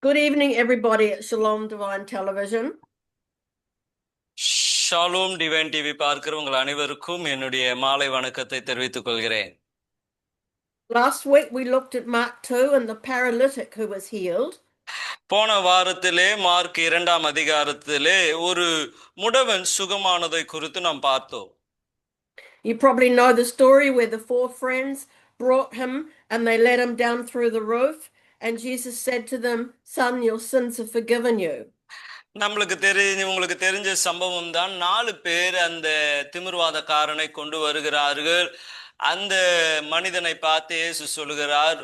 Good evening, everybody at Shalom Divine Television. Shalom divine TV பார்க்கிற உங்கள் அனைவருக்கும் என்னுடைய மாலை வணக்கத்தை தெரிவித்துக் கொள்கிறேன். Last week we looked at Mark 2 and the paralytic who was healed. போன வாரத்திலே மார்க் 2ஆம் அதிகாரத்திலே ஒரு முடவன் சுகமானதை குறித்து நாம் பார்த்தோம். You probably know the story where the four friends brought him and they let him down through the roof, and Jesus said to them, "Son, your sins are forgiven you." உங்களுக்கு தெரிஞ்ச சம்பவம் தான். 4 பேர் அந்த திமிர்வாதக்காரனை கொண்டு வருகிறார்கள். அந்த மனிதனை பார்த்து இயேசு சொல்லுகிறார்,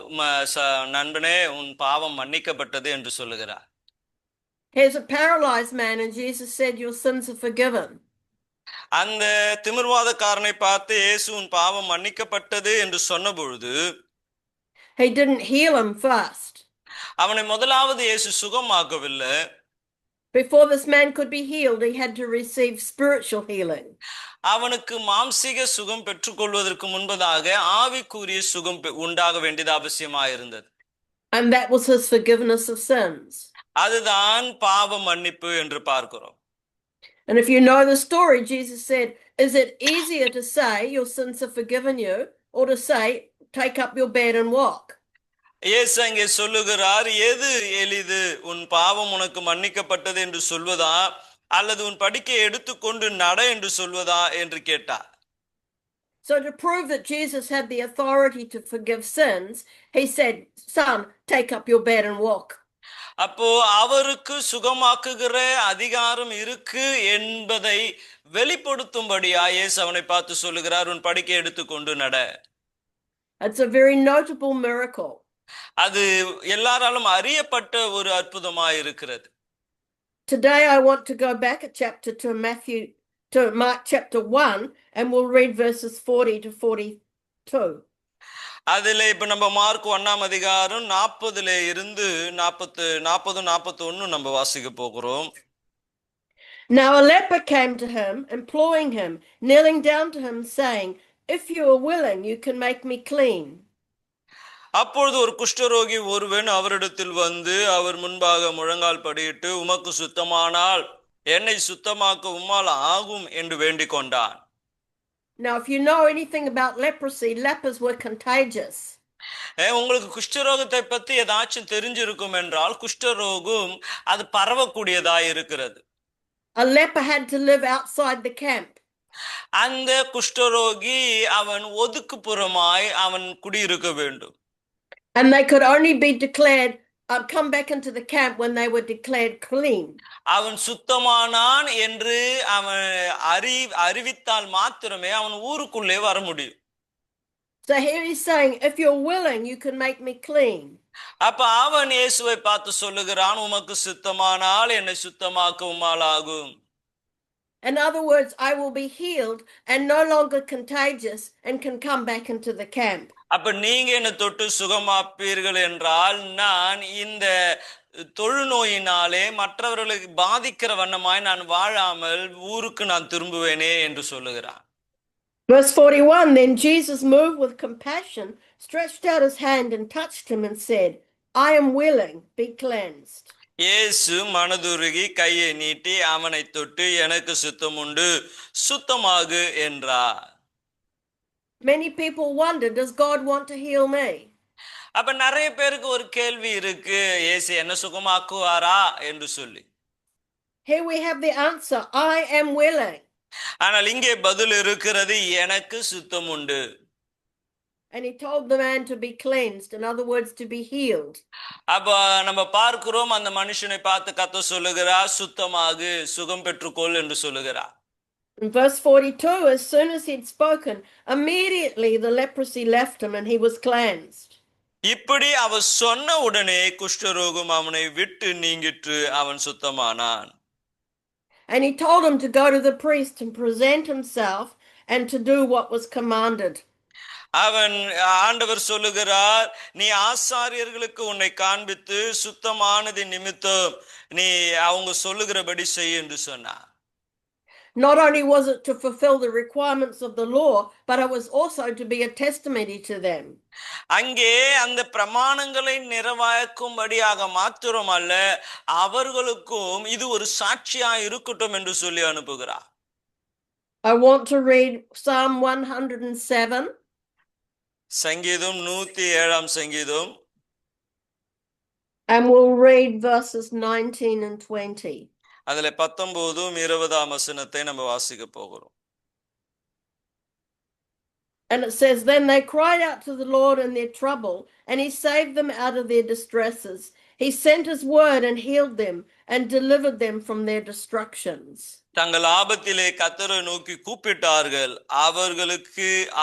நண்பனே, உன் பாவம் மன்னிக்கப்பட்டது என்று சொல்லுகிறார். Here's a paralyzed man and Jesus said, "Your sins are forgiven." அந்த திமிர்வாதக்காரனை பார்த்து இயேசு உன் பாவம் மன்னிக்கப்பட்டது என்று சொன்ன பொழுது He didn't heal him first. அவனை முதலாவது இயேசு சுகமாக்கவில்லை. Before this man could be healed, he had to receive spiritual healing. அவனுக்கு மாம்சீக சுகம் பெற்றுக்கொள்வதற்கு முன்பதாக ஆவிக்குரிய சுகம் உண்டாக வேண்டியது அவசியமாயிருந்தது. And that was his forgiveness of sins. அதுதான் பாவ மன்னிப்பு என்று பார்க்கிறோம். And if you know the story, Jesus said, "Is it easier to say your sins are forgiven you, or to say take up your bed and walk?" இயேசு அங்கே சொல்லுகிறார், எது எளிது, உன் பாவம் உனக்கு மன்னிக்கப்பட்டது என்று சொல்வதா, அல்லது உன் படுக்கையை எடுத்துக்கொண்டு நட என்று சொல்வதா என்று கேட்டார். So to prove that Jesus had the authority to forgive sins, he said, "Son, take up your bed and walk." அப்போ அவருக்கு சுகமாக்குகிற அதிகாரம் இருக்கு என்பதை வெளிப்படுத்தும்படியா இயேசு அவனை பார்த்து சொல்லுகிறார், உன் படுக்கையை எடுத்துக்கொண்டு நட. It's a very notable miracle. அது எல்லாராலும் அறியப்பட்ட ஒரு அற்புதமாய் இருக்கிறது. Today I want to go back a chapter to Mark chapter 1, and we'll read verses 40 to 42. அதிலே இப்ப நம்ம மார்க் 1ஆம் அதிகாரம் 40ல இருந்து 41 நம்ம வாசிக்க போகிறோம். Now a leper came to him, imploring him, kneeling down to him, saying, "If you are willing, you can make me clean." அப்பொழுது ஒரு குஷ்டரோகி ஒருவன் அவரிடத்தில் வந்து அவர் முன்பாக முழங்கால் படியிட்டு, உமக்கு சுத்தமானால் என்னை சுத்தமாக்க உம்மால் ஆகும் என்று வேண்டிக் கொண்டான். Now if you know anything about leprosy, lepers were contagious. உங்களுக்கு குஷ்டரோகத்தை பத்தி ஏதாச்சும் தெரிஞ்சிருக்கும் என்றால், குஷ்டரோகம் அது பரவக்கூடியதாய் இருக்கிறது. A leper had to live outside the camp. அந்த குஷ்டரோகி அவன் ஒதுக்குப்புறமாய் அவன் குடியிருக்க வேண்டும். And they could only be declared come back into the camp when they were declared clean. அவன் சுத்தமானான் என்று அவன் அறிவித்தால் மாத்திரமே அவன் ஊருக்குள்ளே வர முடியும். So here he's saying, "If you're willing, you can make me clean." அப்ப அவன் இயேசுவை பார்த்து சொல்லுகிறான், உமக்கு சுத்தமானால் என்னை சுத்தமாக்க உம்மால் ஆகும். In other words, I will be healed and no longer contagious and can come back into the camp. அப்ப நீங்க என்ன தொட்டு சுகமாப்பீர்கள் என்றால், நான் இந்த தொழுநோயினாலே மற்றவர்களுக்கு பாதிக்கிற வண்ணமாய் நான் வாழாமல் ஊருக்கு நான் திரும்புவேனே என்று சொல்லுகிறான். Verse 41, then Jesus, moved with compassion, stretched out his hand and touched him and said, "I am willing, be cleansed." இயேசு மனதுருகி கையை நீட்டி அவனை தொட்டு, எனக்கு சுத்தம் உண்டு, சுத்தமாகு என்றார். Many people wonder, does God want to heal me? அப்ப நிறைய பேருக்கு ஒரு கேள்வி இருக்கு, இயேசு என்ன சுகமாக்குவாரா என்று சொல்லி. Here we have the answer, I am willing. ஆனால் இங்கே பதில் இருக்கிறது, எனக்கு சுத்தம் உண்டு. And he told the man to be cleansed, in other words, to be healed. அப்ப நம்ம பார்க்கிறோம், அந்த மனுஷனை பார்த்து கர்த்தர் சொல்லுகிறார், சுத்தமாகு, சுகம் பெற்றுக்கொள் என்று சொல்லுகிறார். In verse 42, as soon as he'd spoken, immediately the leprosy left him and he was cleansed. இப்படி அவர் சொன்ன உடனே குஷ்டரோகம் அவனை விட்டு நீங்கிற்று, அவன் சுத்தமானான். And he told him to go to the priest and present himself and to do what was commanded. அவன் ஆண்டவர் சொல்லுகிறார், நீ ஆசாரியர்களுக்கு உன்னை காண்பித்து சுத்தமானது நிமித்தம் நீ அவங்க சொல்லுகிறபடி செய் என்று சொன்னார். Not only was it to fulfill the requirements of the law, but it was also to be a testimony to them. அங்கே அந்த பிரமாணங்களை நிறைவேற்றும்படியாக மாத்திரமல்ல, அவர்களுக்கும் இது ஒரு சாட்சியா இருக்கட்டும் என்று சொல்லி அனுப்புகிறார். I want to read Psalm 107. சங்கீதம் 107 சங்கீதம். And we'll read verses 19 and 20. அதுல 19 20 வசனத்தை நம்ம வாசிக்க போகிறோம். And it says, Then they cried out to the Lord in their trouble, and he saved them out of their distresses. He sent his word and healed them and delivered them from their destructions. தங்கள் ஆபத்திலே கர்த்தரை நோக்கி கூப்பிட்டார்கள்.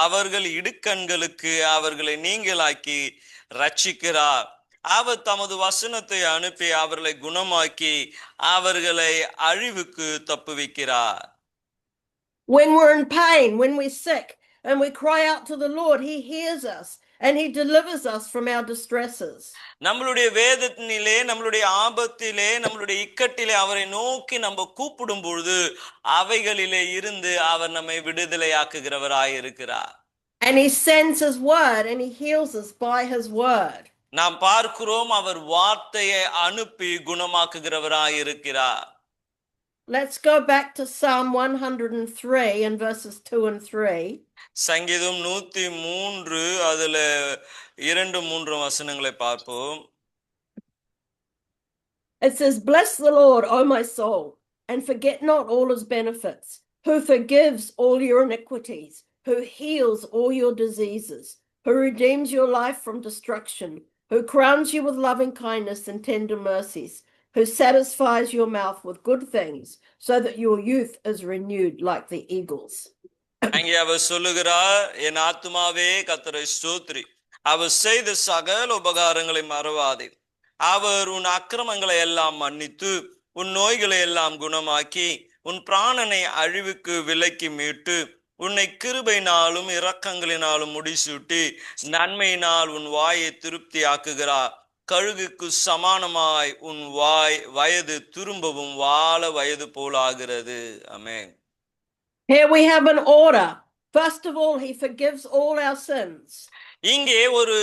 அவர்கள் இடுக்கண்களுக்கு அவர்களை நீங்களாக்கி ரட்சிக்கிறார். அவர் தமது வசனத்தை அனுப்பி அவர்களை குணமாக்கி அவர்களை அழிவுக்கு தப்புவிக்கிறார். When we're in pain, when we're sick, and we cry out to the Lord, he hears us and he delivers us from our distresses. நம்மளுடைய வேதத்திலே, நம்மளுடைய ஆபத்திலே, நம்மளுடைய இக்கட்டிலே அவரை நோக்கி நம்ம கூப்பிடும் பொழுது அவைகளிலே இருந்து அவர் நம்மை விடுதலையாக்குகிறவராய் இருக்கிறார். And he sends his word and he heals us by his word. நாம் பார்க்கிறோம், அவர் வார்த்தையை அனுப்பி குணமாக்குகிறவராய் இருக்கிறார். Let's go back to Psalm 103 and verses 2 and 3. சங்கீதம் 103 அதுல 2-3 வசனங்களை பார்ப்போம். It says, Bless the Lord, O my soul, and forget not all his benefits, who forgives all your iniquities, who heals all your diseases, who redeems your life from destruction, who crowns you with loving kindness and tender mercies, who satisfies your mouth with good things, so that your youth is renewed like the eagles. அங்கே அவர் சொல்லுகிறார், என் ஆத்துமாவே கர்த்தரை ஸ்தோத்திரி, அவர் செய்த சகல உபகாரங்களை மறவாதே. அவர் உன் அக்கிரமங்களை எல்லாம் மன்னித்து உன் நோய்களை எல்லாம் குணமாக்கி உன் பிராணனை அழிவுக்கு விலக்கி மீட்டு உன்னை கிருபையினாலும் இரக்கங்களினாலும் முடிசூட்டி நன்மையினால் உன் வாயை திருப்தி ஆக்குகிறார். கழுகுக்கு சமானமாய் உன் வயது திரும்பவும் வாழ வயது போலாகிறது. ஆமென். Here we have an order. First of all, he forgives all our sins. இங்கே ஒரு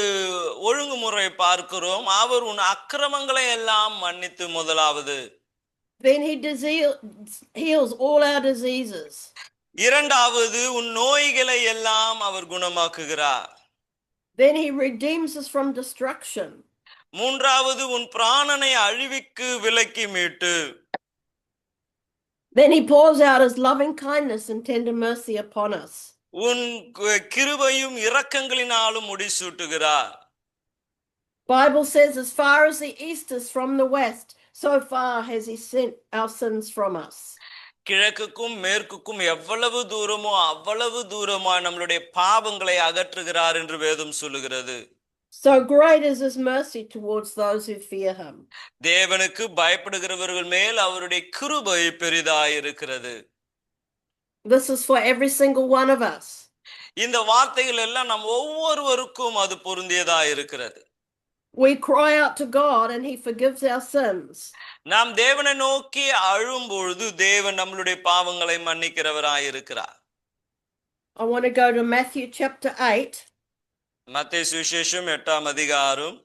ஒழுங்குமுறை பார்க்கிறோம். அவர் உன் அக்கிரமங்களை எல்லாம் மன்னித்து முதலாவது. Then he heals all our diseases. இரண்டாவது உன் நோய்களை எல்லாம் அவர் குணமாக்குகிறார். Then he redeems us from destruction. மூன்றாவது உன் பிராணனை அழிவுக்கு விலக்கி மீட்டு. Then he pours out his loving kindness and tender mercy upon us. உன் கிருபையும் இரக்கங்களினாலும் முடிசூட்டுகிறார். Bible says, as far as the east is from the west, so far has he sent our sins from us. கிழக்குக்கும் மேற்குக்கும் எவ்வளவு தூரமோ அவ்வளவு தூரமா நம்மளுடைய பாவங்களை அகற்றுகிறார் என்று வேதம் சொல்லுகிறது. So great is his mercy towards those who fear him. தேவனுக்கு பயப்படுகிறவர்கள் மேல் அவருடைய கிருபை பெரிதாய் இருக்கிறது. This is for every single one of us. இந்த வார்த்தைகள் எல்லாம் நம் ஒவ்வொருவருக்கும் அது பொருந்தியதா இருக்கிறது. We cry out to God and he forgives our sins. நாம் தேவனை நோக்கி அழும் பொழுது தேவன் நம்மளுடைய பாவங்களை மன்னிக்கிறவராய் இருக்கிறார். I want to go to Matthew chapter 8. மத்தேயு சுவிசேஷம் 8ஆம் அதிகாரம்.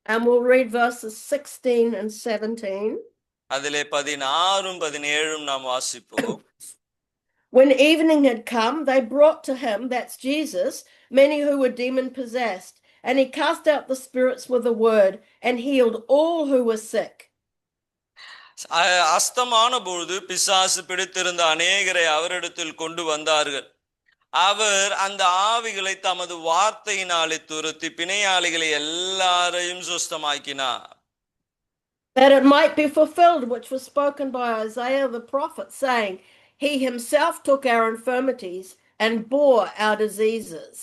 And we'll read verses 16 and 17. அதிலே 16 17 நாம் வாசிப்போம். When evening had come, they brought to him, that's Jesus, many who were demon possessed, and he cast out the spirits with a word and healed all who were sick. அஸ்தமான பொழுது பிசாசு பிடித்திருந்த அநேகரை அவரிடத்தில் கொண்டு வந்தார்கள். அவர் அந்த ஆவிகளை தமது வார்த்தையினாலே துரத்தி பிணையாளிகளை எல்லாரையும் சுஸ்தமாக்கினார். That it might be fulfilled which was spoken by Isaiah the prophet, saying, He himself took our infirmities and bore our diseases.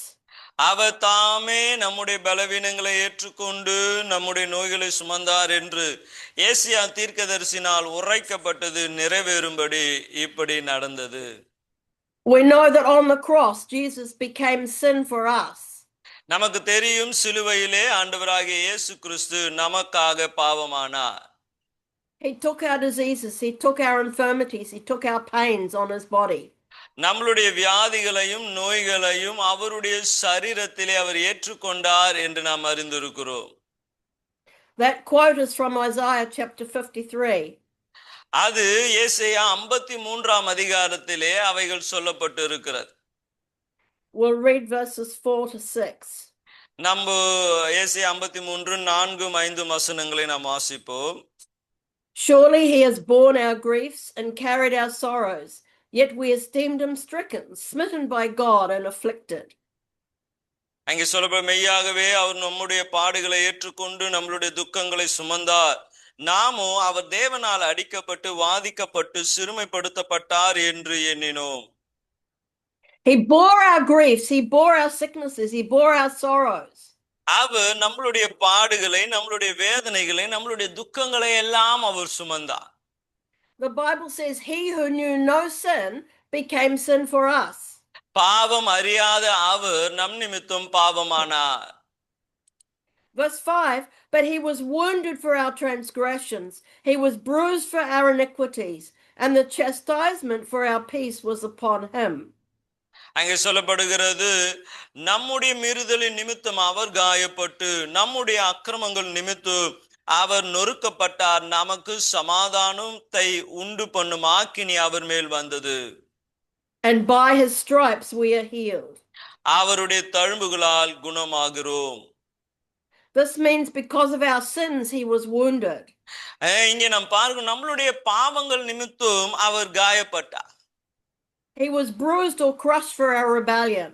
அவர் தாமே நம்முடைய பலவீனங்களை ஏற்றுக்கொண்டு நம்முடைய நோய்களை சுமந்தார் என்று ஏசியா தீர்க்கதரிசினால் உரைக்கப்பட்டது நிறைவேறும்படி இப்படி நடந்தது. We know that on the cross Jesus became sin for us. நமக்கு தெரியும், சிலுவையிலே ஆண்டவராகிய இயேசு கிறிஸ்து நமக்காக பாவமானார். He took our diseases, he took our infirmities, he took our pains on his body. நம்மளுடைய வியாதிகளையும் நோய்களையும் அவருடைய சரீரத்திலே அவர் ஏற்றுக்கொண்டார் என்று நாம் அறிந்திருக்கிறோம். That quote is from Isaiah chapter 53. அது ஏசாயா 53ஆம் அதிகாரத்திலே அவைகள் சொல்லப்பட்டு இருக்கிறது. We'll read verses 4 to 6. நம்ம ஏசாயா 53 4 5 வசனங்களை நாம் வாசிப்போம். Surely he has borne our griefs and carried our sorrows, yet we esteemed him stricken, smitten by God and afflicted. அங்கே சொல்லப்படும் மெய்யாகவே அவர் நம்முடைய பாடுகளை ஏற்றுக்கொண்டு நம்மளுடைய துக்கங்களை சுமந்தார், நாமோ அவர் தேவனால் அடிக்கப்பட்டு வாதிக்கப்பட்டு சிறுமைப்படுத்தப்பட்டார் என்று எண்ணினோம். He bore our griefs, he bore our sicknesses, he bore our sorrows. அவர் நம்மளுடைய பாடுகளை, நம்மளுடைய வேதனைகளை, நம்மளுடைய துக்கங்களை எல்லாம் அவர் சுமந்தார். The Bible says he who knew no sin became sin for us. பாவம் அறியாத அவர் நம் நிமித்தம் பாவமானார். Verse 5, but he was wounded for our transgressions, he was bruised for our iniquities, and the chastisement for our peace was upon him. அங்கே சொல்லப்படுகிறது, நம்முடைய மீறுதலின் நிமித்தம் அவர் காயப்பட்டு நம்முடைய அக்கிரமங்கள் நிமித்தம் அவர் நொறுக்கப்பட்டார், நமக்கு சமாதானத்தை உண்டு பண்ணும் ஆக்கினி அவர் மேல் வந்தது. And by his stripes we are healed. அவருடைய தழும்புகளால் குணமாகிறோம். This means because of our sins he was wounded. இங்கே நாம் பார்க்கிறோம், நம்மளுடைய பாவங்கள் நிமித்தம் அவர் காயப்பட்டார். He was bruised or crushed for our rebellion.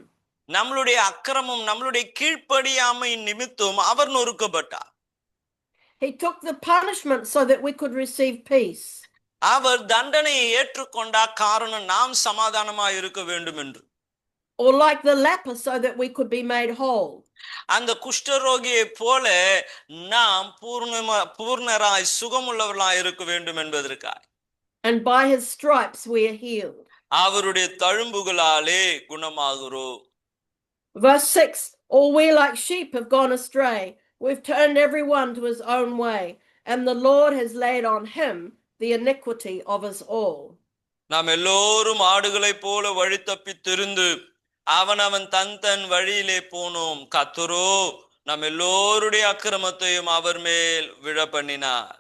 நம்மளுடைய அக்கிரமம், நம்மளுடைய கீழ்ப்படியாமை நிமித்தம் அவர் நொறுக்கப்பட்டார். He took the punishment so that we could receive peace. அவர் தண்டனையை ஏற்றுக்கொண்டார், காரணம் நாம் சமாதானமாய் இருக்க வேண்டும் என்று. Or like the leper, so that we could be made whole. அந்த குஷ்டரோகியை போல நாம் பூர்ணராய் சுகமுள்ளவர்களாய் இருக்க வேண்டும் என்பதற்காக. And by his stripes we are healed. அவருடைய தழும்புகளாலே குணமாகிறோம். Verse 6, all we like sheep have gone astray, we've turned everyone to his own way, and the Lord has laid on him the iniquity of us all. நாம் எல்லோரும் ஆடுகளை போல வழி தப்பி திரிந்து அவன் தன் வழியிலே போனோம், கர்த்தரோ நம் எல்லோருடைய அக்கிரமத்தையும் அவர் மேல் விழ பண்ணினார்.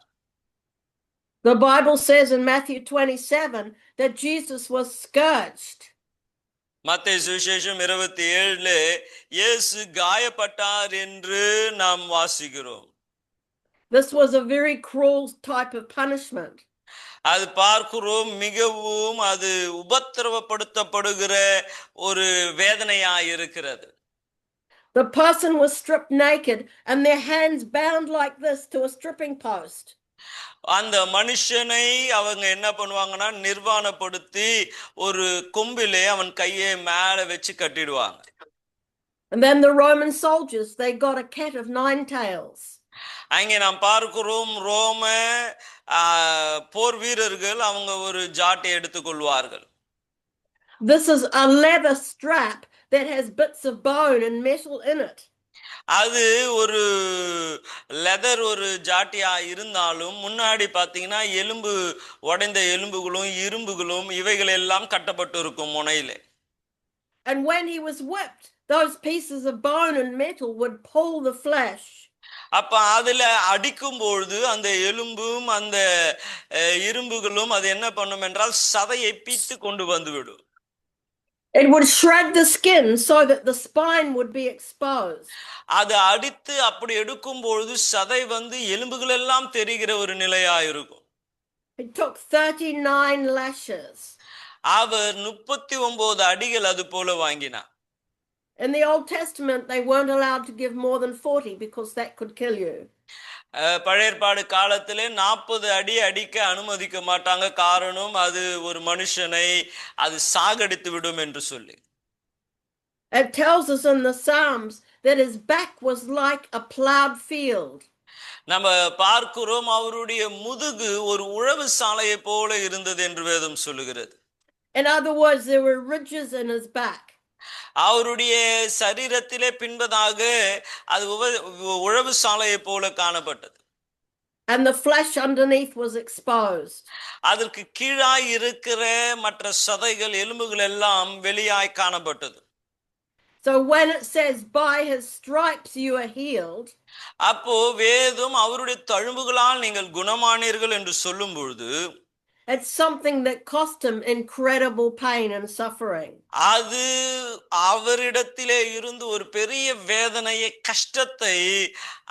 The Bible says in Matthew 27 that Jesus was scourged. மத்தேயு சுவிசேஷம் 27 இயேசு காயப்பட்டார் என்று நாம் வாசிக்கிறோம். This was a very cruel type of punishment. அது பார்க்கிறோம், மிகவும் அது உபத்திரவப்படுத்தப்படுகிற ஒரு வேதனையாய் இருக்கிறது. The person was stripped naked and their hands bound like this to a stripping post. அந்த மனுஷனை அவங்க என்ன பண்ணுவாங்கன்னா, நிர்வாணப்படுத்தி ஒரு கொம்பிலே அவன் கையை மேல வச்சு கட்டிடுவாங்க. And then the Roman soldiers, they got a cat of 9 tails. அங்கே நாம் பார்க்கிறோம், ரோம போர் வீரர்கள் அவங்க ஒரு ஜாட்டை எடுத்துக்கொள்வார்கள். This is a leather strap that has bits of bone and metal in it. அது ஒரு லெதர் ஒரு ஜாட்டியா இருந்தாலும் முன்னாடி பாத்தீங்கன்னா எலும்பு, உடைந்த எலும்புகளும் இரும்புகளும் இவைகள் எல்லாம் கட்டப்பட்டு இருக்கும் முனையிலே. And when he was whipped, those pieces of bone and metal would pull the flesh. அப்ப அதுல அடிக்கும் பொழுது அந்த எலும்பும் அந்த இரும்புகளும் அது என்ன பண்ணும் என்றால் சதையை பீத்து கொண்டு வந்துவிடும். It would shred the skin so that the spine would be exposed. அது அடித்து அப்படி எடுக்கும் பொழுது சதை வந்து எலும்புகள் எல்லாம் தெரிகிற ஒரு நிலையா இருக்கும். It took 39 lashes. அவர் 39 அடிகள் அது போல வாங்கினார். In the Old Testament, they weren't allowed to give more than 40 because that could kill you. பழைய ஏற்பாடு காலத்திலே 40 அடி அடிக்க அனுமதிக்க மாட்டாங்க, காரணம் அது ஒரு மனுஷனை அது சாகடித்து விடும் என்று சொல்லி. It tells us in the Psalms that his back was like a plowed field. நம்ம பார்க்கிறோம், அவருடைய முதுகு ஒரு உழவு சாலையை போல இருந்தது என்று வேதம் சொல்லுகிறது. In other words, there were ridges in his back. அவருடைய சரீரத்திலே பின்பதாக அது உழவு சாலையை போல காணப்பட்டது. and the flesh underneath was exposed. அதற்கு கீழாய் இருக்கிற மற்ற சதைகள் எலும்புகள் எல்லாம் வெளியாய் காணப்பட்டது. So when it says, by his stripes you are healed, அப்போ வேதம் அவருடைய தழும்புகளால் நீங்கள் குணமானீர்கள் என்று சொல்லும் பொழுது it's something that cost him incredible pain and suffering. அது அவரிடத்திலே இருந்து ஒரு பெரிய வேதனையை, கஷ்டத்தை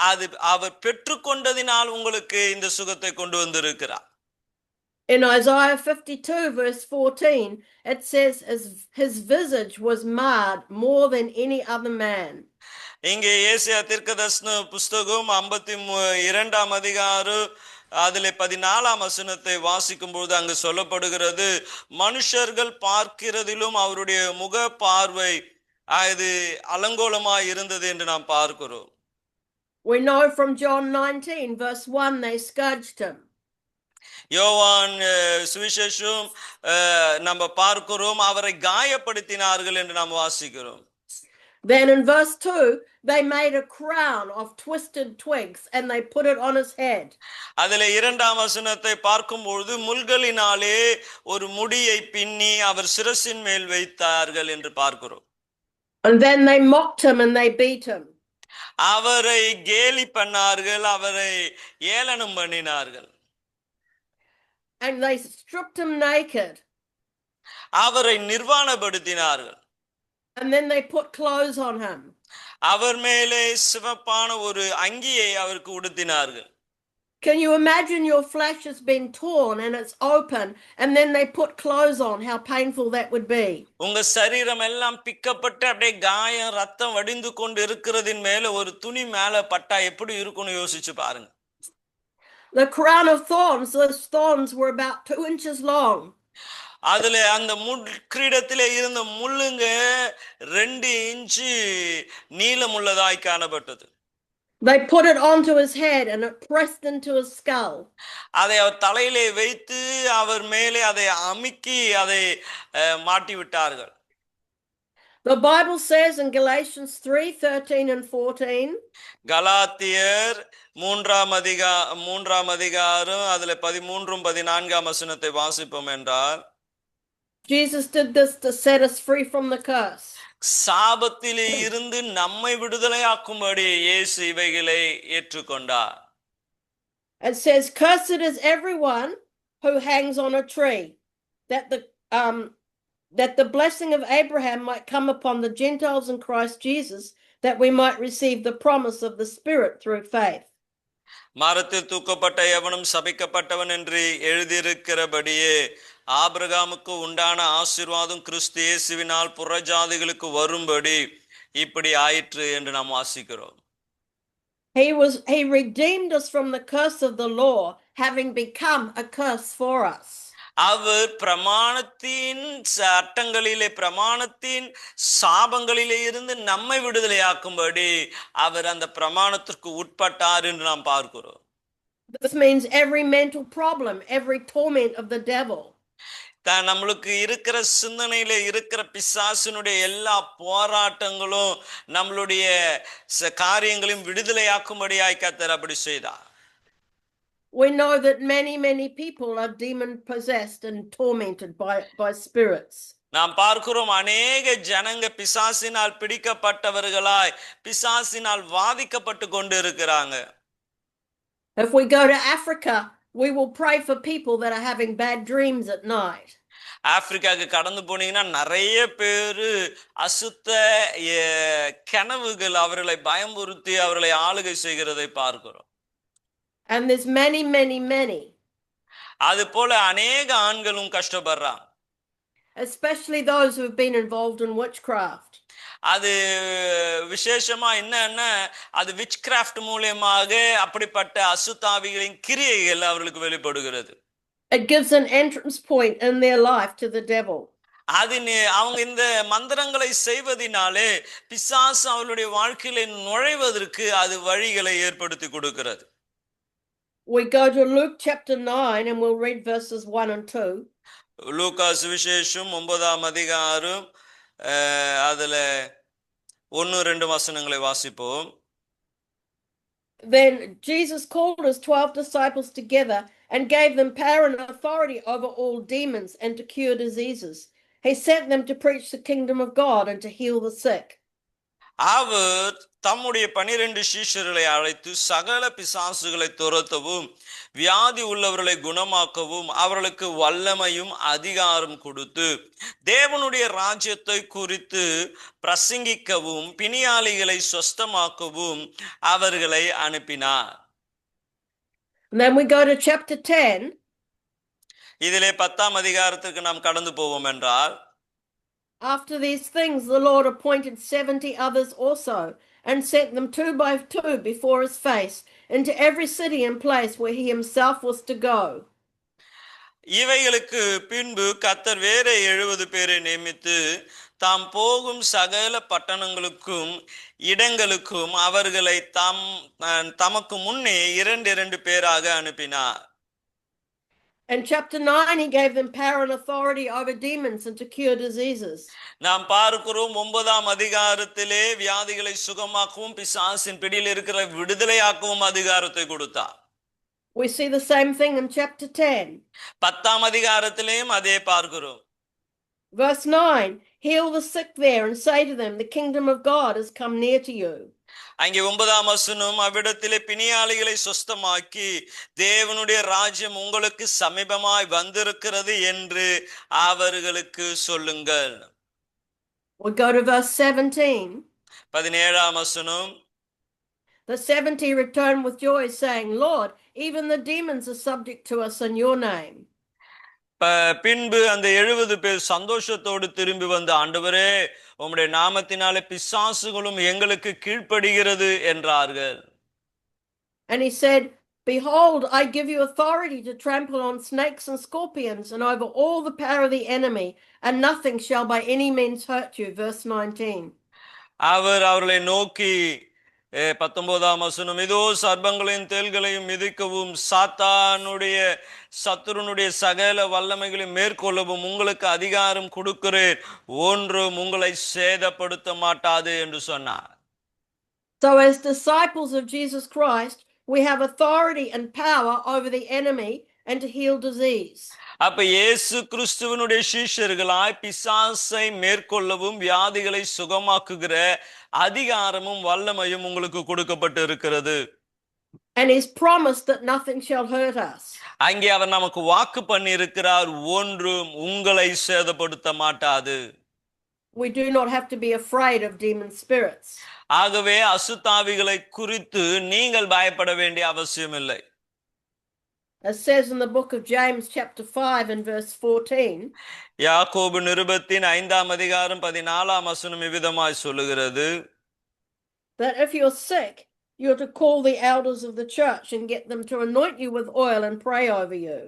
அது அவர் பெற்றுக்கொண்டதினால் உங்களுக்கு இந்த சுகத்தை கொண்டு வந்திருக்கிறார். In Isaiah 52 verse 14, it says his visage was marred more than any other man. இங்கே ஏசாயா தீர்க்கதரிசன புஸ்தகம் 52ஆம் அதிகாரம் அதிலே 14ஆம் வசனத்தை வாசிக்கும் பொழுது அங்கு சொல்லப்படுகிறது, மனுஷர்கள் பார்க்கிறதிலும் அவருடைய முக பார்வை அது அலங்கோலமாய் இருந்தது என்று நாம் பார்க்கிறோம். We know from John 19 verse 1 they scourged him. யோவான் சுவிசேஷம் நம்ம பார்க்கிறோம், அவரை காயப்படுத்தினார்கள் என்று நாம் வாசிக்கிறோம். Then in verse 2 they made a crown of twisted twigs and they put it on his head. அதிலே 2ஆம் வசனத்தை பார்க்கும் பொழுது முள்களினாலே ஒரு முடியை பின்னி அவர் சிரசின் மேல் வைத்தார்கள் என்று பார்க்கிறோம். And then they mocked him and they beat him. அவரை கேலி பண்ணார்கள், அவரை ஏளனம் பண்ணினார்கள். And they stripped him naked. அவரை நிர்வாணப்படுத்தினார்கள். And then they put clothes on him. அவர் மேலே சிவப்பான ஒரு அங்கியை அவருக்கு உடுத்தினார்கள். Can you imagine your flesh has been torn and it's open and then they put clothes on? How painful that would be. உங்க சரீரம் எல்லாம் பிக்கப்பட்டு அப்படியே காயம் ரத்தம் வடிந்து கொண்டு இருக்கிறதின் மேல ஒரு துணி மேல பட்டா எப்படி இருக்கும்னு யோசிச்சு பாருங்க. The crown of thorns, those thorns were about 2 inches long. அதுல அந்த கிரீடத்திலே இருந்த முள்ளுங்க 2 இன்ச்சு நீளமுள்ளதாய் காணப்பட்டது. They put it onto his head and it pressed into his skull. அதை அவர் தலையிலே வைத்து அவர் மேலே அதை அமுக்கி அதை மாட்டி விட்டார்கள். The Bible says in Galatians 3:13 and 14, கலாத்தியர் 3ஆம் அதிகாரம் அதுல 13 14 வசனத்தை வாசிப்போம் என்றால், Jesus did this to set us free from the curse. சாபத்திலே இருந்து நம்மை விடுதலையாக்கும்படி இயேசு இவைகளை ஏற்றுக்கொண்டார். It says, cursed is everyone who hangs on a tree, that the blessing of Abraham might come upon the Gentiles in Christ Jesus, that we might receive the promise of the Spirit through faith. மரத்தில் தூக்கப்பட்ட எவனும் சபிக்கப்பட்டவன் என்று எழுதியிருக்கிறபடியே ஆபிரகாமுக்கு உண்டான ஆசீர்வாதம் கிறிஸ்து இயேசுவினால் புறஜாதிகளுக்கு வரும்படி இப்படி ஆயிற்று என்று நாம் வாசிக்கிறோம். He redeemed us from the curse of the law, having become a curse for us. அவர் பிரமாணத்தின் சட்டங்களிலே பிரமாணத்தின் சாபங்களிலே இருந்து நம்மை விடுதலையாக்கும்படி அவர் அந்த பிரமாணத்திற்கு உட்பட்டார் என்று நாம் பார்க்கிறோம். This means every mental problem, every torment of the devil. நம்மளுக்கு இருக்கிற சிந்தனையில இருக்கிற பிசாசினுடைய எல்லா போராட்டங்களும் நம்மளுடைய காரியங்களையும் விடுதலையாக்கும்படியாய் கர்த்தர் அப்படி செய்தார். We know that many people are demon possessed and tormented by spirits. நாம் பார்க்கிறோம் அநேக ஜனங்க பிசாசினால் பிடிக்கப்பட்டவர்களாய் பிசாசினால் வாதிக்கப்பட்டு கொண்டு இருக்கிறாங்க. If we go to Africa, we will pray for people that are having bad dreams at night. ஆப்பிரிக்காவுக்கு கடந்து போனீங்கன்னா நிறைய பேரு அசுத்த கனவுகள் அவர்களை பயமுறுத்தி அவர்களை ஆளுகை செய்கிறதை பார்க்கிறோம். And there's many. அது போல அநேக ஆண்களும் கஷ்டப்படுறாங்க. Especially those who have been involved in witchcraft. அது விசேஷமா என்னன்னா அது விட்ச்கிராஃப்ட் மூலமாக அப்படிப்பட்ட அசுத்தாவிகளின் கிரியைகள் அவர்களுக்கு வெளிப்படுகிறது. It gives an entrance point in their life to the devil. அவங்க இந்த மந்திரங்களை செய்வதினாலே பிசாசு அவளுடைய வாழ்க்கையில நுழைவதற்கு அது வழிகளை ஏற்படுத்தி கொடுக்கிறது. We go to Luke chapter 9 and we'll read verses 1 and 2. லூக்கா சுவிசேஷம் 9ஆம் அதிகாரம் அதுல 1-2 வசனங்களை வாசிப்போம். Then Jesus called his 12 disciples together and gave them power and authority over all demons and to cure diseases. He sent them to preach the kingdom of God and to heal the sick. அவர் தம்முடைய 12 சீஷர்களை அழைத்து சகல பிசாசுகளை துரத்தவும் வியாதி உள்ளவர்களை குணமாக்கவும் அவர்களுக்கு வல்லமையும் அதிகாரம் கொடுத்து தேவனுடைய ராஜ்யத்தை குறித்து பிரசங்கிக்கவும் பிணியாளிகளை சொஸ்தமாக்கவும் அவர்களை அனுப்பினார். And then we go to chapter 10. இதிலே 10ஆம் அதிகாரத்துக்கு நாம் கடந்து போவோம் என்றால், after these things the Lord appointed 70 others also and sent them 2 by 2 before his face into every city and place where he himself was to go. இவைகளுக்கு பின்பு கர்த்தர் வேற 70 பேரை நியமித்து தாம் போகும் சகல பட்டணங்களுக்கும் இடங்களுக்கும் அவர்களை தமக்கு முன்னே 2 பேராக அனுப்பினார். And chapter 9 he gave them power and authority over demons and to cure diseases. நாம் பார்க்கிறோம் 9ஆம் அதிகாரத்திலே வியாதிகளை சுகமாக்கவும் பிசாசின் பிடியில் இருக்கிற விடுதலையாக்கவும் அதிகாரத்தை கொடுத்தார். We see the same thing in chapter 10. 10ஆம் அதிகாரத்திலேயும் அதே பார்க்கிறோம். Verse 9, heal the sick there and say to them, the kingdom of God has come near to you. அங்கே 9ஆம் வசனம், அவ்விடத்திலே பிணியாளிகளை சொஸ்தமாக்கி தேவனுடைய ராஜ்யம் உங்களுக்கு சமீபமாய் வந்திருக்கிறது என்று அவர்களுக்கு சொல்லுங்கள். We go to verse 17. 17ஆம் வசனம், the 70 returned with joy, saying, Lord, even the demons are subject to us in your name. பின்பு அந்த 70 பேர் சந்தோஷத்தோடு திரும்பி வந்து, ஆண்டவரே உம்முடைய நாமத்தினாலே பிசாசுகளும் எங்களுக்கு கீழ்ப்படுகிறது என்றார்கள். And he said, behold, I give you authority to trample on snakes and scorpions and over all the power of the enemy, and nothing shall by any means hurt you. Verse 19. அவர் அவர்களை நோக்கி 19ஆம் வசனம், இதோ சர்ப்பங்களையும் தேள்களையும் மிதிக்கவும் சாத்தானுடைய சத்துருனுடைய சகல வல்லமைகளையும் மேற்கொள்ளவும் உங்களுக்கு அதிகாரம் கொடுக்கிறேன், ஒன்றும் உங்களை சேதப்படுத்த மாட்டாது என்று சொன்னார். So as disciples of Jesus Christ, we have authority and power over the enemy and to heal disease. அப்ப இயேசு கிறிஸ்துவினுடைய சீஷர்களாய் பிசாசை மேற்கொள்ளவும் வியாதிகளை சுகமாக்குகிற அதிகாரமும் வல்லமையும் உங்களுக்கு கொடுக்கப்பட்டு இருக்கிறது. And he's promised that nothing shall hurt us. அங்கே அவர் நமக்கு வாக்கு பண்ணி இருக்கிறார், ஒன்றும் உங்களை சேதப்படுத்த மாட்டாது. We do not have to be afraid of demon spirits. ஆகவே அசுத்தாவிகளை குறித்து நீங்கள் பயப்பட வேண்டிய அவசியம் இல்லை. As says in the book of James chapter 5 and verse 14. யாக்கோபு நிருபத்தின் 5ஆம் அதிகாரம் 14ஆம் வசனம் இவ்விதமாய் சொல்லுகிறது, that if you're sick, you're to call the elders of the church and get them to anoint you with oil and pray over you.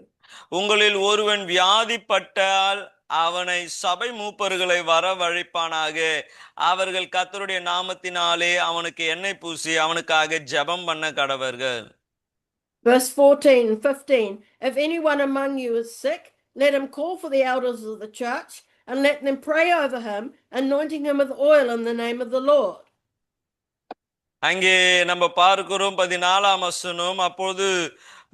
உங்களில் ஒருவன் வியாதிப்பட்டால் அவனை சபை மூப்பர்களை வரவழைப்பானாக, அவர்கள் கர்த்தருடைய நாமத்தினாலே அவனுக்கு எண்ணெய் பூசி அவனுக்காக ஜெபம் பண்ண கடவர்கள். Verse 14 and 15, if anyone among you is sick, let him call for the elders of the church and let them pray over him, anointing him with oil in the name of the Lord. அங்கே நம்ம பார்க்கிறோம் 14ஆம் வசனம், அப்போது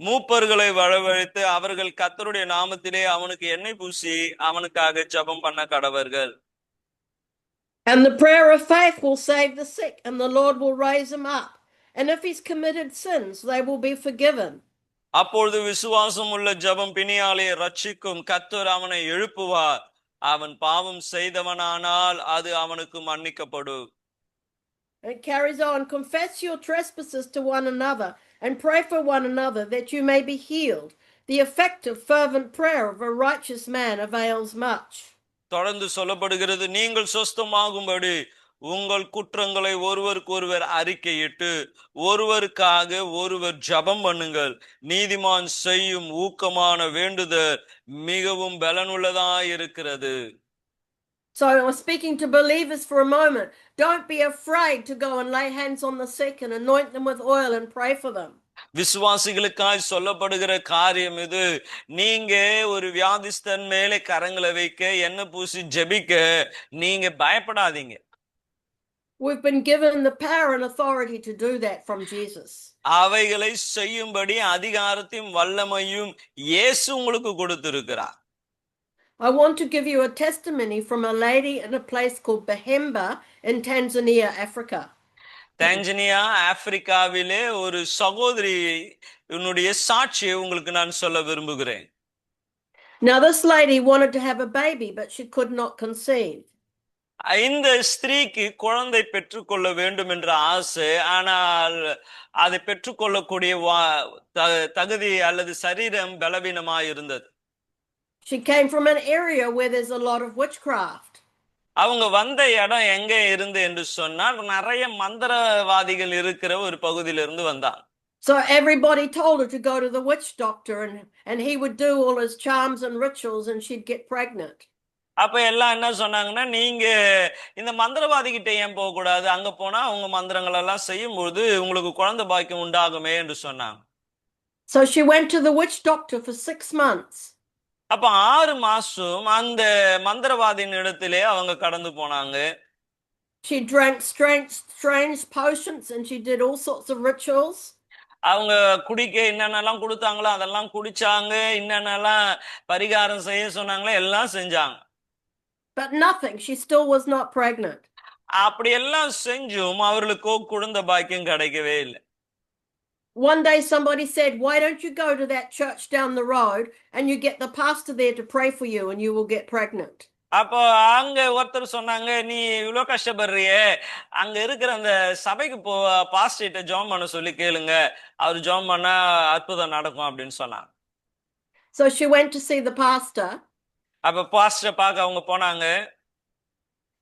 மூப்பர்களை வரவழைத்து அவர்கள் கர்த்தருடைய நாமத்திலே அவனுக்கு எண்ணெய் பூசி அவனுக்காக ஜெபம் பண்ண கடவர்கள். And the prayer of faith will save the sick, and the Lord will raise him up. And if he's committed sins, they will be forgiven. அப்பொழுது விசுவாசம் உள்ள ஜெபம் பிணியாளியை ரட்சிக்கும், கர்த்தர் அவனை எழுப்புவார், அவன் பாவம் செய்தவனானால் அது அவனுக்கு மன்னிக்கப்படும். It carries on, confess your trespasses to one another and pray for one another that you may be healed. The effective fervent prayer of a righteous man avails much. தொடர்ந்து சொல்லப்படுகிறது, நீங்கள் சொஸ்தமாகும்படி உங்கள் குற்றங்களை ஒருவருக்கு ஒருவர் அறிக்கையிட்டு ஒருவருக்காக ஒருவர் ஜெபம் பண்ணுங்கள். நீதிமான் செய்யும் ஊக்கமான வேண்டுதல் மிகவும் பலனுள்ளதாய் இருக்கிறது. So I was speaking to believers for a moment. Don't be afraid to go and lay hands on the sick and anoint them with oil and pray for them. விசுவாசிகளுக்காய் சொல்லப்படுகிற காரியம் இது. நீங்க ஒரு வியாதிஸ்தன் மேலே கரங்களை வைக்க, எண்ணெய் பூசி ஜெபிக்க நீங்க பயப்படாதீங்க. We've been given the power and authority to do that from Jesus. அவைகளை செய்யும்படி அதிகாரத்தையும் வல்லமையும் இயேசு உங்களுக்கு கொடுத்திருக்கிறார். I want to give you a testimony from a lady in a place called Bahemba in Tanzania, Africa. Tanzania ஆப்பிரிக்காவிலே ஒரு சகோதரி என்னுடைய சாட்சியை உங்களுக்கு நான் சொல்ல விரும்புகிறேன். Now, this lady wanted to have a baby, but she could not conceive. இந்த ஸ்திரீக்கு குழந்தை பெற்றுக்கொள்ள வேண்டும் என்ற ஆசை, ஆனால் அதை பெற்றுக்கொள்ளக்கூடிய தகுதி அல்லது சரீரம் பலவீனமாய் இருந்தது. She came from an area where there's a lot of witchcraft. அவங்க வந்த இடம் எங்க இருந்து என்று சொன்னால் நிறைய மந்திரவாதிகள் இருக்கிற ஒரு பகுதியிலிருந்து வந்தாங்க. So everybody told her to go to the witch doctor and he would do all his charms and rituals and she'd get pregnant. அப்ப எல்லாம் என்ன சொன்னாங்கன்னா, நீங்க இந்த மந்திரவாதி கிட்ட ஏன் போக கூடாது, அங்க போனா அவங்க மந்திரங்கள் எல்லாம் செய்யும்போது உங்களுக்கு குழந்தை பாக்கியம் உண்டாகுமே என்று சொன்னாங்க. So she went to the witch doctor for 6 months. அப்ப 6 மாசம் அந்த மந்திரவாதியின் இடத்திலே அவங்க கடந்து போனாங்க. She drank strange potions and she did all sorts of rituals. அவங்க குடிக்க என்னென்னலாம் கொடுத்தாங்களோ அதெல்லாம் குடிச்சாங்க, என்னென்னலாம் பரிகாரம் செய்ய சொன்னாங்களோ எல்லாம் செஞ்சாங்க. But nothing, she still was not pregnant. அப்படி எல்லாம் செஞ்சும் அவர்களுக்கோ குழந்தை பாக்கியம் கிடைக்கவே இல்லை. One day somebody said, why don't you go to that church down the road and you get the pastor there to pray for you and you will get pregnant. அப்போ அங்க ஒருத்தர் சொன்னாங்க, நீ இவ்வளவு கஷ்டப்படுறியே, அங்க இருக்கிற அந்த சபைக்கு பாஸ்டர்கிட்ட ஜெபம் பண்ண சொல்லி கேளுங்க, அவர் ஜெபம் பண்ணா அற்புதம் நடக்கும் அப்படின்னு சொன்னாங்க. So she went to see the pastor. அப்ப பாஸ்டரை பார்க்க அவங்க போனாங்க.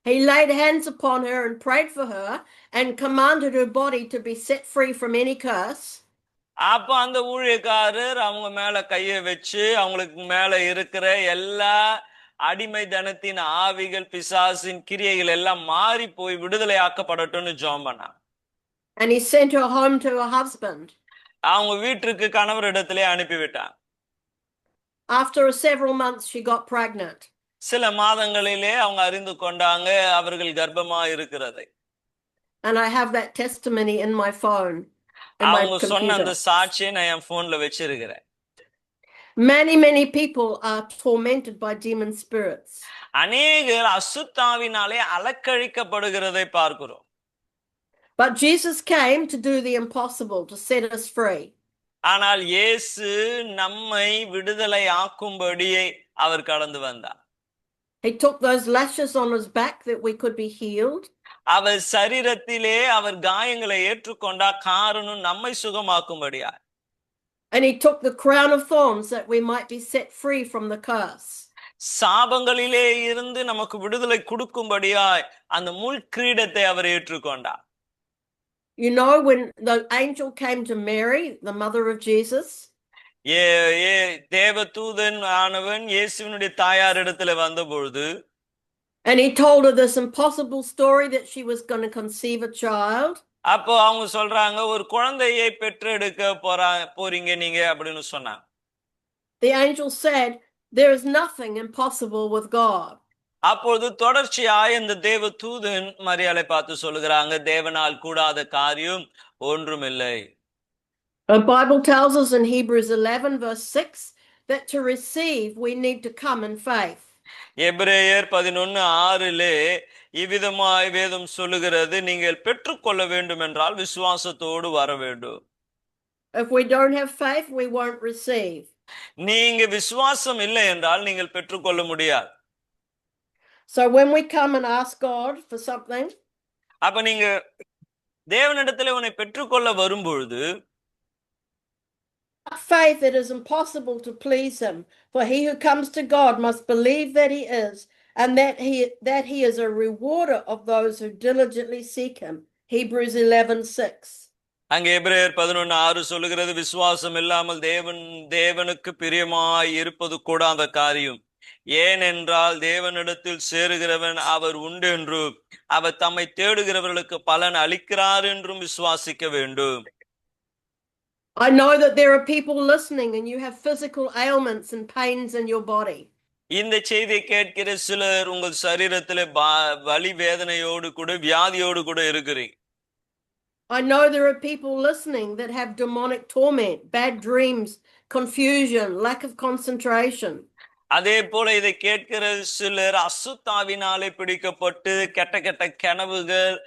He laid hands upon her and prayed for her and commanded her body to be set free from any curse. அப்ப அந்த ஊழியக்காரர் அவங்க மேல கையை வச்சு அவங்களுக்கு மேல இருக்கிற எல்லா அடிமைத்தனத்தின் ஆவிகள், பிசாசின் கிரியைகள் எல்லாம் மாறி போய் விடுதலை ஆக்கப்படட்டும்னு ஜெபம் பண்ணாங்க. And he sent her home to her husband. அவங்க வீட்டுக்கு கணவரிடத்திலே அனுப்பிவிட்டாங்க. After several months she got pregnant. சில மாதங்களிலே அவங்க அறிந்து கொண்டாங்க அவர்கள் கர்ப்பமா இருக்கிறதை. And I have that testimony in my phone. அவங்க சொன்ன அந்த சாட்சியை நான் என் போன்ல வச்சிருக்கிறேன். Many people are tormented by demon spirits. அநேகர் அசுத்தாவினாலே அலக்கழிக்கப்படுகிறதை பார்க்கிறோம். But Jesus came to do the impossible, to set us free. ஆனால் இயேசு நம்மை விடுதலை ஆக்கும்படி அவர் கடந்து வந்தார். He took those lashes on his back that we could be healed. அவர் சரீரத்திலே அவர் காயங்களை ஏற்றுக்கொண்டார், காரணம் நம்மை சுகமாக்கும்படியா. And he took the crown of thorns that we might be set free from the curse. சாபங்களிலே இருந்து நமக்கு விடுதலை கொடுக்கும்படியாய் அந்த முள் கிரீடத்தை அவர் ஏற்றுக்கொண்டார். You know, when the angel came to Mary, the mother of Jesus, தேவதூதன் ஆனவன் இயேசுவினுடைய தாயார் இடத்துல வந்தபொழுது, and he told her this impossible story that she was going to conceive a child. அப்போ அவங்க சொல்றாங்க, ஒரு குழந்தையை பெற்றெடுக்க போறீங்க நீங்க அப்படின்னு சொன்னாங்க. The angel said, there is nothing impossible with God. அப்பொழுது தொடர்ச்சியாய் இந்த தேவதூதன் மரியாளை பார்த்து சொல்லுகிறாங்க, தேவனால் கூடாத காரியம் ஒன்றுமில்லை. The Bible tells us in Hebrews 11 verse 6 that to receive we need to come in faith. எபிரேயர் 11:6 இவ்விதமாய் வேதம் சொல்லுகிறது, நீங்கள் பெற்றுக்கொள்ள வேண்டும் என்றால் விசுவாசத்தோடு வர வேண்டும். If we don't have faith, we won't receive. நீங்க விசுவாசம் இல்லை என்றால் நீங்கள் பெற்றுக்கொள்ள முடியாது. So when we come and ask God for something, அப்ப நீங்க தேவனிடத்திலே உன்னை பெற்றுக்கொள்ள வரும்பொழுது, faith, it is impossible to please him, for he who comes to God must believe that he is, and that he is a rewarder of those who diligently seek him. Hebrews 11:6. அங்கே எபிரேயர் 11:6 சொல்லுகிறது, விசுவாசம் இல்லாமல் தேவனுக்கு பிரியமாய் இருப்பது கூடாத காரியம். ஏனென்றால் தேவனிடத்தில் சேருகிறவன் அவர் உண்டு என்றும் அவர் தம்மை தேடுகிறவர்களுக்கு பலன் அளிக்கிறார் என்றும் விசுவாசிக்க வேண்டும். I know that there are people listening and you have physical ailments and pains in your body. இந்த செய்தியை கேட்கிற சிலர் உங்கள் சரீரத்துல வலி வேதனையோடு கூட வியாதியோடு கூட இருக்கிறீங்க. I know there are people listening that have demonic torment, bad dreams, confusion, lack of concentration. அதே போல இதை கேட்கிற சிலர் அசுத்தாவினாலே பிடிக்கப்பட்டு கெட்ட கெட்ட கனவுகள்,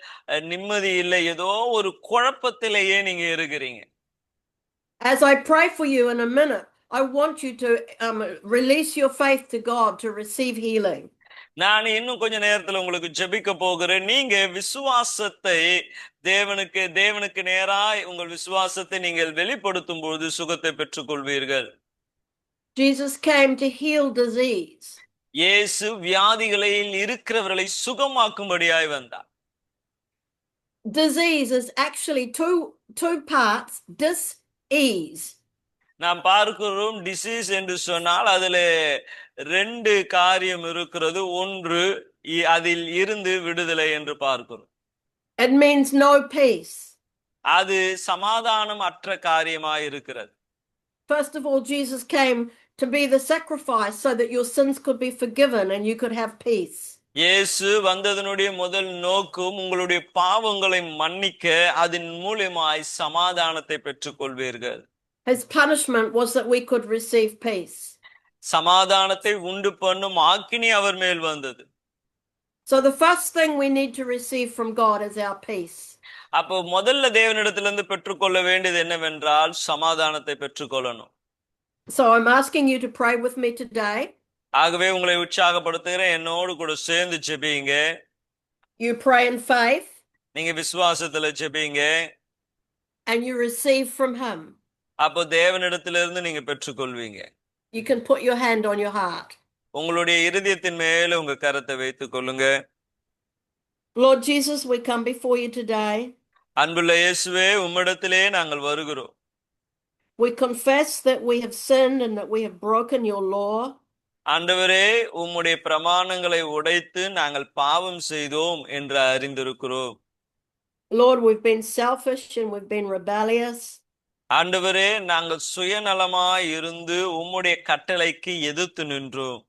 நிம்மதி இல்லை, ஏதோ ஒரு குழப்பத்திலேயே நீங்க இருக்கிறீங்க. As I pray for you in a minute, I want you to release your faith to God to receive healing. நான் இன்னும் கொஞ்ச நேரத்துல உங்களுக்கு ஜெபிக்க போகிறேன். நீங்க விசுவாசத்தை தேவனுக்கு நேராய் உங்கள் விசுவாசத்தை நீங்கள் வெளிப்படுத்தும் பொழுது சுகத்தை பெற்றுக்கொள்வீர்கள். Jesus came to heal disease. இயேசு வியாதிகளில் இருக்கிறவர்களை சுகமாக்கும்படியாய் வந்தார். Disease is actually two parts, dis-ease. நாம் பார்க்கிறோம் டிசீஸ் என்று சொன்னால் அதுல 2 காரியம் இருக்கிறது. ஒன்று அதில் இருந்து விடுதலை என்று பார்க்கிறோம். It means no peace. அது சமாதானம் அற்ற காரியமாய் இருக்கிறது. First of all, Jesus came to be the sacrifice so that your sins could be forgiven and you could have peace. இயேசு வந்ததனுடைய முதல் நோக்கம் உங்களுடைய பாவங்களை மன்னிக்க, அதன் மூலமாய் சமாதானத்தை பெற்றுக்கொள்வீர்கள். His punishment was that we could receive peace. சமாதானத்தை உண்டு பண்ணும் ஆக்கினி அவர் மேல் வந்தது. So the first thing we need to receive from God is our peace. அப்போ முதல்ல தேவனிடத்திலிருந்து பெற்றுக்கொள்ள வேண்டியது என்னவென்றால் சமாதானத்தை பெற்றுக்கொள்ளணும். So I'm asking you to pray with me today. ஆகவே உங்களை உற்சாகப்படுத்துகிறேன், என்னோடு கூட சேர்ந்து ஜெபிங்க. You pray in faith. நீங்க விசுவாசத்துல ஜெபிங்க. And you receive from him. அப்போ தேவனிடத்திலிருந்து நீங்க பெற்றுக்கொள்வீங்க. You can put your hand on your heart. உங்களுடைய இருதயத்தின் மேல உங்க கரத்தை வைத்துக் கொள்ளுங்க. Lord Jesus, we come before you today. அன்புள்ள இயேசுவே, உம்மிடத்திலே நாங்கள் வருகிறோம். We confess that we have sinned and that we have broken your law. ஆண்டவரே, உம்முடைய பிரமாணங்களை உடைத்து நாங்கள் பாவம் செய்தோம் என்று அறிந்திருக்கிறோம். Lord, we've been selfish and we've been rebellious. ஆண்டவரே, நாங்கள் சுயநலமாய் இருந்து உம்முடைய கட்டளைக்கு எதிர்த்து நின்றோம்.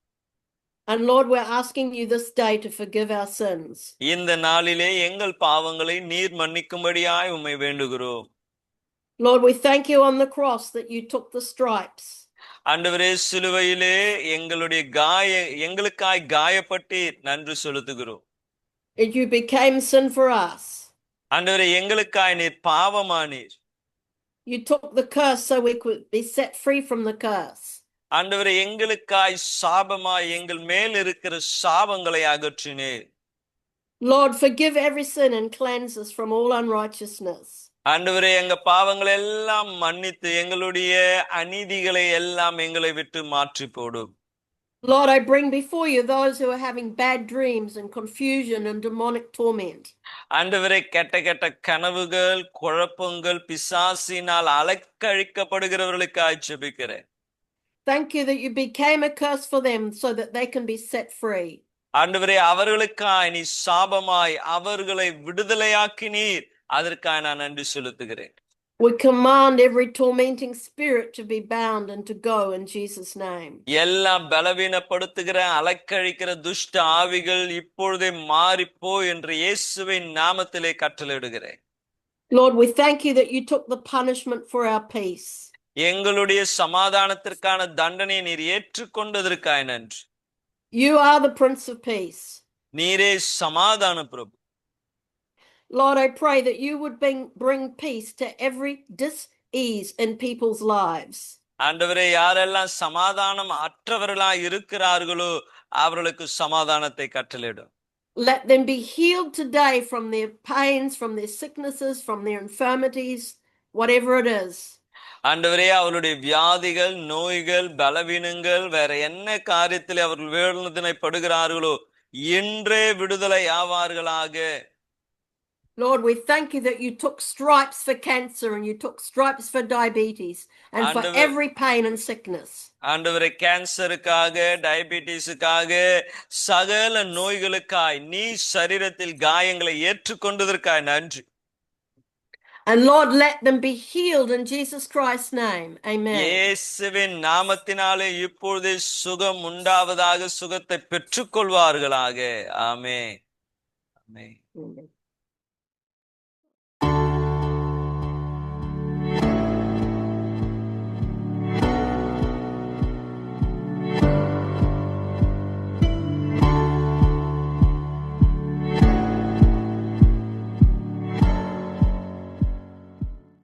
And Lord, we're asking you this day to forgive our sins. இந்த நாளிலே எங்கள் பாவங்களை நீர் மன்னிக்கும்படியாய் உம்மை வேண்டுகிறோம். Lord, we thank you on the cross that you took the stripes. ஆண்டவரே, சிலுவையிலே எங்களுக்காய் காயப்பட்டு நன்றி செலுத்துகிறோம். And you became sin for us. ஆண்டவரே, எங்களுக்காய் நீர் பாவமானீர். You took the curse so we could be set free from the curse. ஆண்டவரே, எங்களுக்காய் சாபமாய் எங்கள் மேல் இருக்கிற சாபங்களை அகற்றினீர். Lord, forgive every sin and cleanse us from all unrighteousness. ஆண்டவரே, எங்க பாவங்களை எல்லாம் மன்னித்து எங்களுடைய அநீதிகளை எல்லாம் எங்களை விட்டு மாற்றி போடும். Lord, I bring before you those who are having bad dreams and confusion and demonic torment. ஆண்டவரே, கெட்ட கெட்ட கனவுகள், குழப்பங்கள், பிசாசினால் அலக்கழிக்கப்படுகிறவர்களுக்காய் ஜெபிக்கிறேன். Thank you that you became a curse for them so that they can be set free. ஆண்டவரே, அவர்களுக்காய் நீ சாபமாய் அவர்களை விடுதலையாக்கினீர். அதற்காக நான் நன்றி செலுத்துகிறேன். We command every tormenting spirit to be bound and to go in Jesus' name. எல்லாம் பலவீனப்படுத்துகிற அலக்கழிக்கிற துஷ்ட ஆவிகள் இப்பொழுதே மாறிப்போ என்று இயேசுவின் நாமத்திலே கட்டளையிடுகிறேன். Lord, we thank you that you took the punishment for our peace. எங்களுடைய சமாதானத்திற்கான தண்டனை நீர் ஏற்றுக்கொண்டதற்காக நன்றி. You are the Prince of Peace. நீரே சமாதான பிரபு. Lord, I pray that you would bring peace to every dis-ease in people's lives. ஆண்டவரே, யாரெல்லாம் சமாதானம் அற்றவர்களாய் இருக்கிறார்களோ அவர்களுக்கு சமாதானத்தை கட்டளையிடும். Let them be healed today from their pains, from their sicknesses, from their infirmities, whatever it is. ஆண்டவரே, அவருடைய வியாதிகள், நோய்கள், பலவீனங்கள், வேற என்ன காரியத்தில் அவர்கள் வேதனைப்படுகிறார்களோ இன்றே விடுதலை ஆவார்களாக. Lord, we thank you that you took stripes for cancer and you took stripes for diabetes and for every pain and sickness. ஆண்டவரே, கேன்சருக்காக, டயபிட்டிஸுக்காக, சகல நோய்களுக்காய் நீ சரீரத்தில் காயங்களை ஏற்றுக்கொண்டதற்காக நன்றி. And Lord, let them be healed in Jesus Christ's name. Amen. இயேசுவின் நாமத்தினாலே இப்பொழுதே சுகம் உண்டாவதாக, சுகத்தை பெற்றுக்கொள்வார்களாக. ஆமென். ஆமென். Amen.